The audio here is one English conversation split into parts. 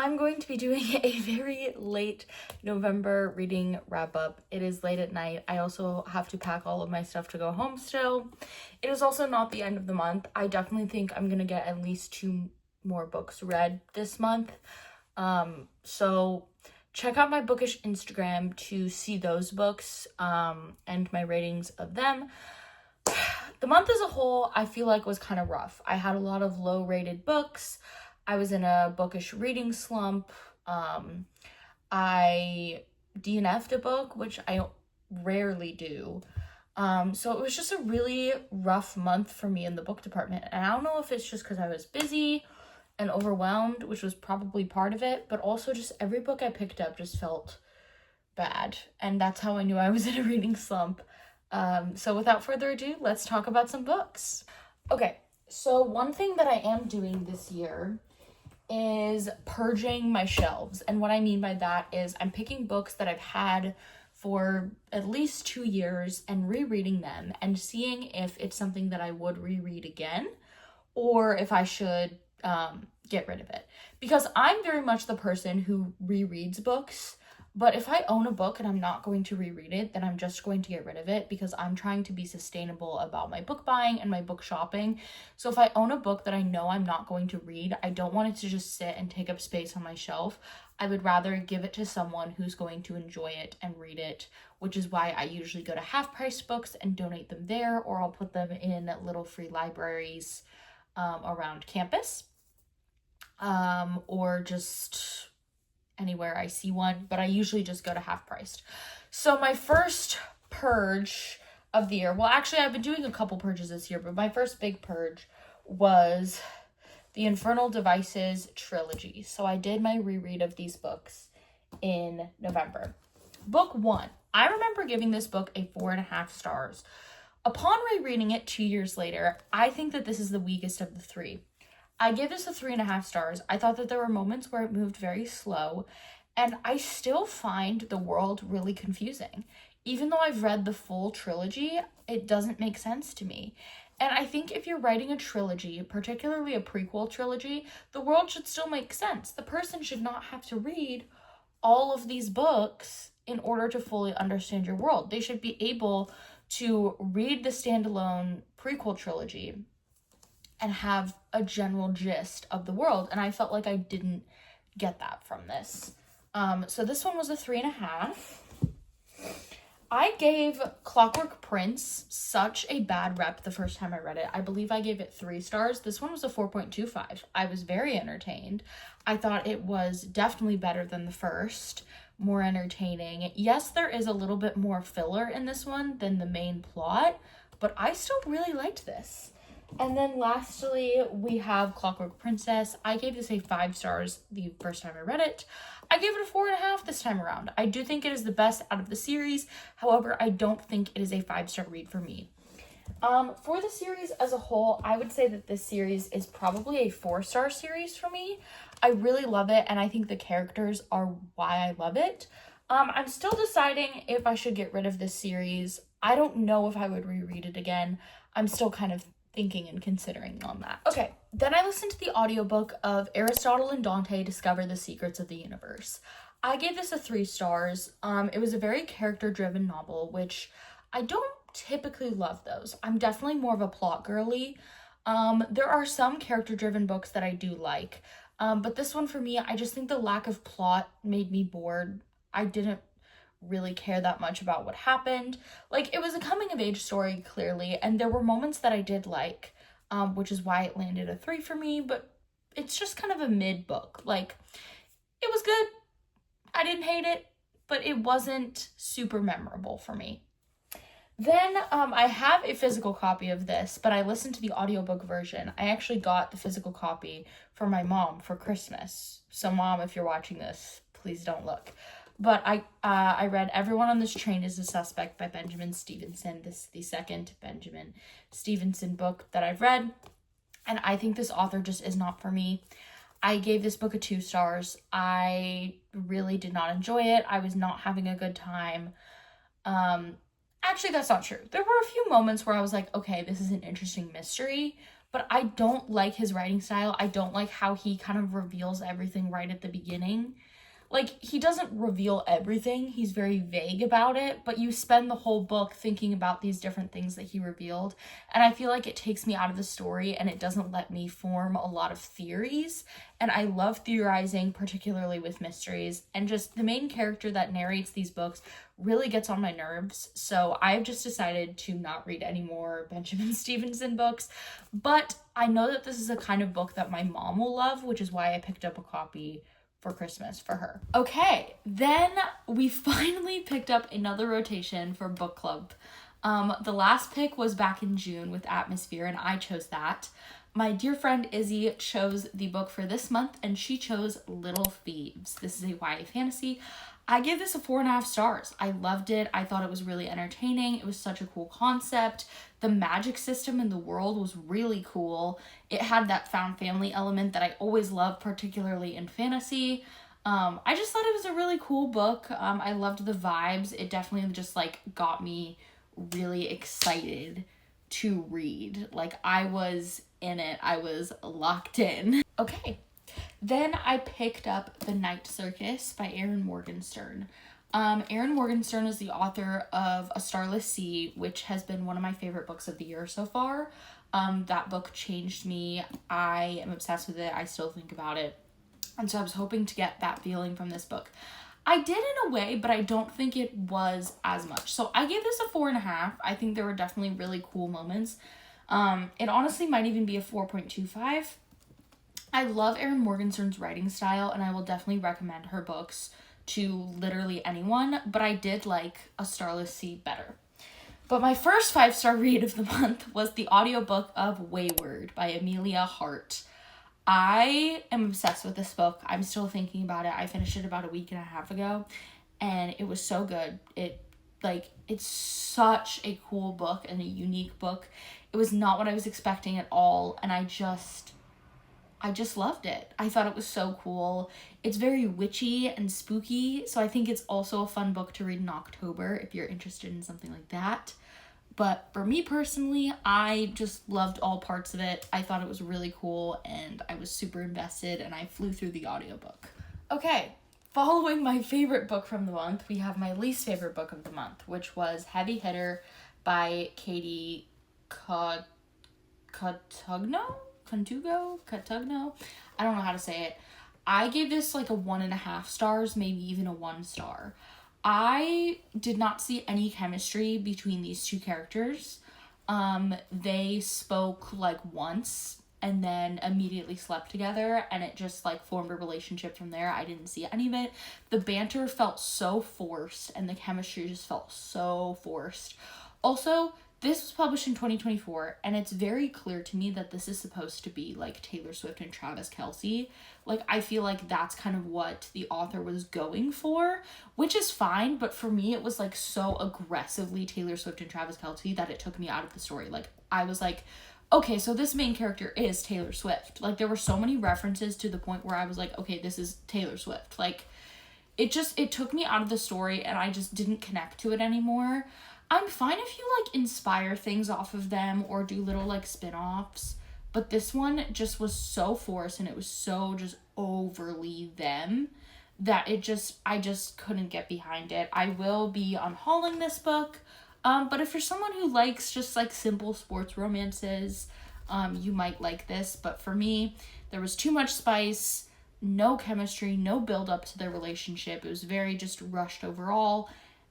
I'm going to be doing a very late November reading wrap up. It is late at night. I also have to pack all of my stuff to go home still. It is also not the end of the month. I definitely think I'm gonna get at least 2 more books read this month. So check out my bookish Instagram to see those books and my ratings of them. The month as a whole, I feel like was kind of rough. I had a lot of low rated books. I was in a bookish reading slump. I DNF'd a book, which I rarely do. So it was just a really rough month for me in the book department. And I don't know if it's just because I was busy and overwhelmed, which was probably part of it, but also just every book I picked up just felt bad. And that's how I knew I was in a reading slump. So without further ado, let's talk about some books. Okay, so one thing that I am doing this year is purging my shelves. And what I mean by that is I'm picking books that I've had for at least 2 years and rereading them and seeing if it's something that I would reread again or if I should get rid of it. Because I'm very much the person who rereads books. But if I own a book and I'm not going to reread it, then I'm just going to get rid of it because I'm trying to be sustainable about my book buying and my book shopping. So if I own a book that I know I'm not going to read, I don't want it to just sit and take up space on my shelf. I would rather give it to someone who's going to enjoy it and read it, which is why I usually go to half-price books and donate them there, or I'll put them in little free libraries around campus, or just anywhere I see one, but I usually just go to half priced. So my first purge of the year, well, actually I've been doing a couple purges this year, but my first big purge was the Infernal Devices trilogy. So I did my reread of these books in November. Book 1, I remember giving this book a 4.5 stars. Upon rereading it 2 years later, I think that this is the weakest of the 3. I gave this a 3.5 stars. I thought that there were moments where it moved very slow, and I still find the world really confusing. Even though I've read the full trilogy, it doesn't make sense to me. And I think if you're writing a trilogy, particularly a prequel trilogy, the world should still make sense. The person should not have to read all of these books in order to fully understand your world. They should be able to read the standalone prequel trilogy and have a general gist of the world. And I felt like I didn't get that from this. So this one was a 3.5. I gave Clockwork Prince such a bad rep the first time I read it. I believe I gave it 3 stars. This one was a 4.25. I was very entertained. I thought it was definitely better than the first, more entertaining. Yes, there is a little bit more filler in this one than the main plot, but I still really liked this. And then lastly, we have Clockwork Princess. I gave this a 5 stars the first time I read it. I gave it a 4.5 this time around. I do think it is the best out of the series. However, I don't think it is a 5-star read for me. For the series as a whole, I would say that this series is probably a 4-star series for me. I really love it, and I think the characters are why I love it. I'm still deciding if I should get rid of this series. I don't know if I would reread it again. I'm still kind of thinking and considering on that. Okay, then I listened to the audiobook of Aristotle and Dante Discover the Secrets of the Universe. I gave this a 3 stars. It was a very character-driven novel, which I don't typically love those. I'm definitely more of a plot girly. There are some character-driven books that I do like, but this one for me, I just think the lack of plot made me bored. I didn't really care that much about what happened. Like, it was a coming of age story, clearly, and there were moments that I did like, which is why it landed a 3 for me, but it's just kind of a mid book. Like, it was good. I didn't hate it, but it wasn't super memorable for me. Then I have a physical copy of this, but I listened to the audiobook version. I actually got the physical copy for my mom for Christmas. So Mom, if you're watching this, please don't look. But I read Everyone on This Train is a Suspect by Benjamin Stevenson. This is the second Benjamin Stevenson book that I've read, and I think this author just is not for me. I gave this book a 2 stars. I really did not enjoy it. I was not having a good time. Actually, that's not true. There were a few moments where I was like, okay, this is an interesting mystery, but I don't like his writing style. I don't like how he kind of reveals everything right at the beginning. Like, he doesn't reveal everything. He's very vague about it, but you spend the whole book thinking about these different things that he revealed. And I feel like it takes me out of the story and it doesn't let me form a lot of theories. And I love theorizing, particularly with mysteries. And just the main character that narrates these books really gets on my nerves. So I've just decided to not read any more Benjamin Stevenson books. But I know that this is a kind of book that my mom will love, which is why I picked up a copy for Christmas for her. Okay, then we finally picked up another rotation for book club. The last pick was back in June with Atmosphere, and I chose that. My dear friend Izzy chose the book for this month, and she chose Little Thieves. This is a YA fantasy. I gave this a 4.5 stars. I loved it. I thought it was really entertaining. It was such a cool concept. The magic system in the world was really cool. It had that found family element that I always love, particularly in fantasy. I just thought it was a really cool book. I loved the vibes. It definitely just like got me really excited to read. Like, I was in it. I was locked in. Okay. Then I picked up The Night Circus by Erin Morgenstern. Erin Morgenstern is the author of A Starless Sea, which has been one of my favorite books of the year so far. That book changed me. I am obsessed with it. I still think about it. And so I was hoping to get that feeling from this book. I did in a way, but I don't think it was as much. So I gave this a 4.5. I think there were definitely really cool moments. It honestly might even be a 4.25. I love Erin Morgenstern's writing style, and I will definitely recommend her books to literally anyone, but I did like A Starless Sea better. But my first 5-star read of the month was the audiobook of Wayward by Amelia Hart. I am obsessed with this book. I'm still thinking about it. I finished it about a week and a half ago, and it was so good. It's such a cool book and a unique book. It was not what I was expecting at all, and I just loved it. I thought it was so cool. It's very witchy and spooky, so I think it's also a fun book to read in October if you're interested in something like that. But for me personally, I just loved all parts of it. I thought it was really cool, and I was super invested, and I flew through the audiobook. Okay, following my favorite book from the month, we have my least favorite book of the month, which was Heavy Hitter by Katie Cotugno? I don't know how to say it. I gave this like a 1.5 stars, maybe even a 1 star. I did not see any chemistry between these two characters. They spoke like once and then immediately slept together, and it just like formed a relationship from there. I didn't see any of it. The banter felt so forced, and the chemistry just felt so forced. Also, this was published in 2024, and it's very clear to me that this is supposed to be like Taylor Swift and Travis Kelce. Like, I feel like that's kind of what the author was going for, which is fine, but for me, it was like so aggressively Taylor Swift and Travis Kelce that it took me out of the story. Like, I was like, okay, so this main character is Taylor Swift. Like, there were so many references to the point where I was like, okay, this is Taylor Swift. Like, it took me out of the story, and I just didn't connect to it anymore. I'm fine if you like inspire things off of them or do little like spin-offs, but this one just was so forced, and it was so just overly them that I just couldn't get behind it. I will be unhauling this book, but if you're someone who likes just like simple sports romances, you might like this. But for me, there was too much spice, no chemistry, no build up to their relationship. It was very just rushed overall,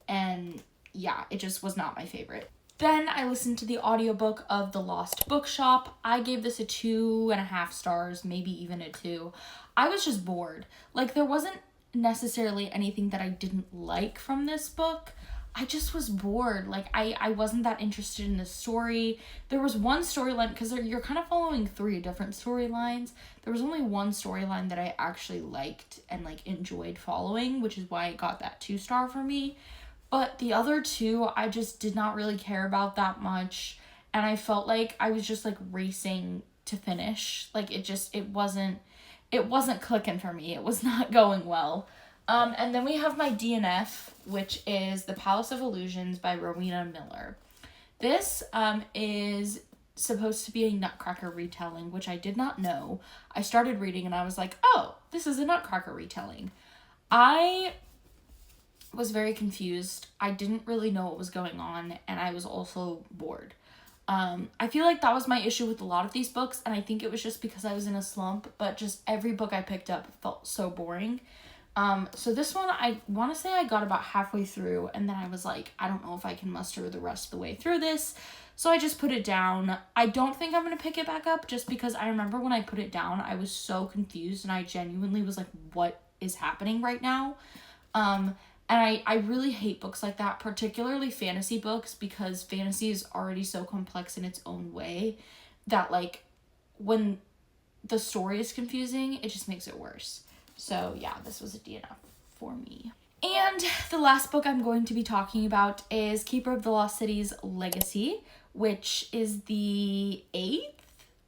and yeah, it just was not my favorite. Then I listened to the audiobook of The Lost Bookshop. I gave this a 2.5 stars, maybe even a 2. I was just bored. Like, there wasn't necessarily anything that I didn't like from this book. I just was bored. Like, I wasn't that interested in the story. There was one storyline, because you're kind of following 3 different storylines. There was only one storyline that I actually liked and like enjoyed following, which is why it got that 2-star for me. But the other 2, I just did not really care about that much. And I felt like I was just like racing to finish. Like, it wasn't clicking for me. It was not going well. And then we have my DNF, which is The Palace of Illusions by Rowena Miller. This is supposed to be a Nutcracker retelling, which I did not know. I started reading and I was like, oh, this is a Nutcracker retelling. I was very confused. I didn't really know what was going on, and I was also bored. I feel like that was my issue with a lot of these books, and I think it was just because I was in a slump, but just every book I picked up felt so boring. So this one, I want to say I got about halfway through, and then I was like, I don't know if I can muster the rest of the way through this, so I just put it down. I don't think I'm going to pick it back up, just because I remember when I put it down, I was so confused, and I genuinely was like, what is happening right now? And I really hate books like that, particularly fantasy books, because fantasy is already so complex in its own way that, like, when the story is confusing, it just makes it worse. So, yeah, this was a DNF for me. And the last book I'm going to be talking about is Keeper of the Lost City's Legacy, which is the 8th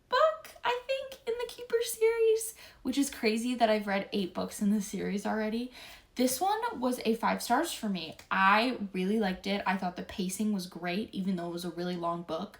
book, I think, in the Keeper series, which is crazy that I've read 8 books in the series already. This one was a 5 stars for me. I really liked it. I thought the pacing was great, even though it was a really long book.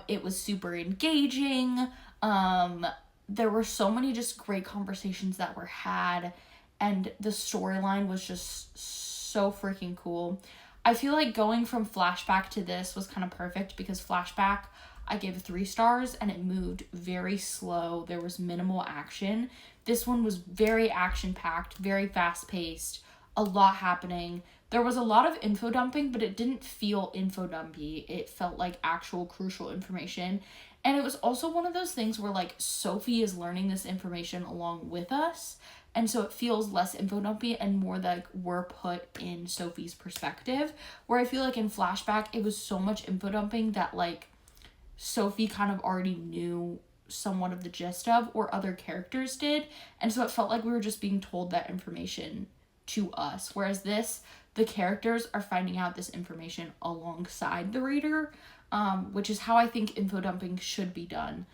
It was super engaging. There were so many just great conversations that were had, and the storyline was just so freaking cool. I feel like going from flashback to this was kind of perfect, because flashback I gave 3 stars and it moved very slow. There was minimal action. This one was very action-packed, very fast-paced, a lot happening. There was a lot of info dumping, but it didn't feel info dumpy. It felt like actual crucial information. And it was also one of those things where, like, Sophie is learning this information along with us. And so it feels less info dumpy and more like we're put in Sophie's perspective. Where I feel like in flashback, it was so much info dumping that, like, Sophie kind of already knew somewhat of the gist of, or other characters did, and so it felt like we were just being told that information to us, whereas this, the characters are finding out this information alongside the reader, which is how I think info dumping should be done.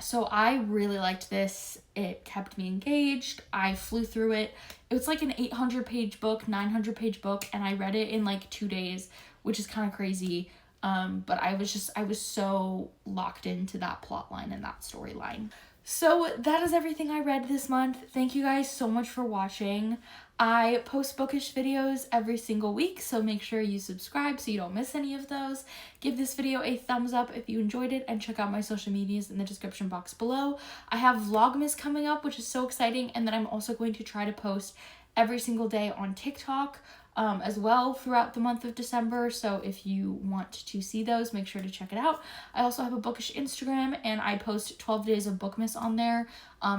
So I really liked this. It kept me engaged. I flew through it. It was like an 800-page book, 900-page book, and I read it in like 2 days, which is kind of crazy. But I was so locked into that plot line and that storyline. So that is everything I read this month. Thank you guys so much for watching. I post bookish videos every single week, so make sure you subscribe so you don't miss any of those. Give this video a thumbs up if you enjoyed it, and check out my social medias in the description box below. I have Vlogmas coming up, which is so exciting, and then I'm also going to try to post every single day on TikTok as well throughout the month of December. So if you want to see those, make sure to check it out. I also have a bookish Instagram, and I post 12 days of Bookmas on there.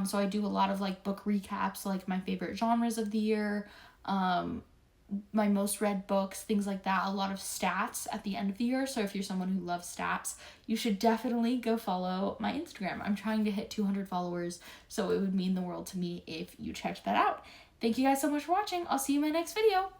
So I do a lot of like book recaps, like my favorite genres of the year, my most read books, things like that. A lot of stats at the end of the year. So if you're someone who loves stats, you should definitely go follow my Instagram. I'm trying to hit 200 followers, so it would mean the world to me if you checked that out. Thank you guys so much for watching. I'll see you in my next video.